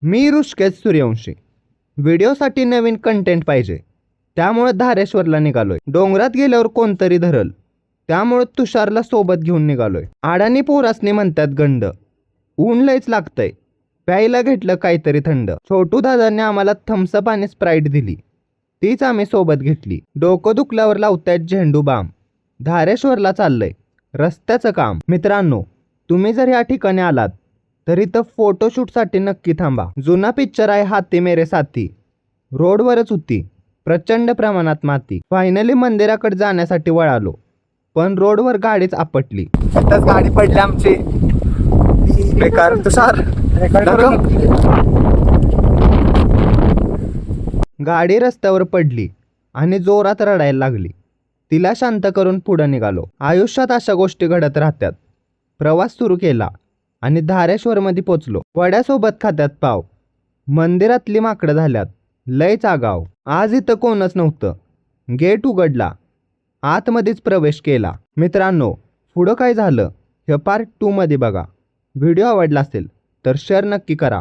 मी ऋषिकेश सूर्यवंशी. व्हिडिओसाठी नवीन कंटेंट पाहिजे, त्यामुळे धारेश्वरला निघालोय. डोंगरात गेल्यावर कोणतरी धरल, त्यामुळे तुषारला सोबत घेऊन निघालोय. अडाणी पोरासनी म्हणतात गंड, ऊन लयच लागतंय. प्यायला घेतलं काहीतरी थंड. छोटू दादांनी आम्हाला थम्सअप आणि स्प्राईट दिली, तीच आम्ही सोबत घेतली. डोकं दुखल्यावर लावतायत झेंडू बाम. धारेश्वरला चाललंय रस्त्याचं काम. मित्रांनो, तुम्ही जर या ठिकाणी आलात तर इथं फोटोशूटसाठी नक्की थांबा. जुना पिक्चर आहे हाथी मेरे साथी. रोडवरच होती प्रचंड प्रमाणात माती. फायनली मंदिराकडे जाण्यासाठी वळालो, पण रोडवर गाडीच आपटली. तिथंच गाडी पडली आमची. बेकार तुषार गाडी रस्त्यावर पडली आणि जोरात रडायला लागली. तिला शांत करून पुढे निघालो. आयुष्यात अशा गोष्टी घडत राहतात. प्रवास सुरू केला आणि धारेश्वरमध्ये पोचलो. वड्यासोबत खात्यात पाव. मंदिरातली माकडं झाल्यात लयच आगाव. आज इथं कोणच नव्हतं. गेट उघडला, आतमध्येच प्रवेश केला. मित्रांनो, पुढं काय झालं हे पार्ट 2 मध्ये बघा. व्हिडिओ आवडला असेल तर शेअर नक्की करा.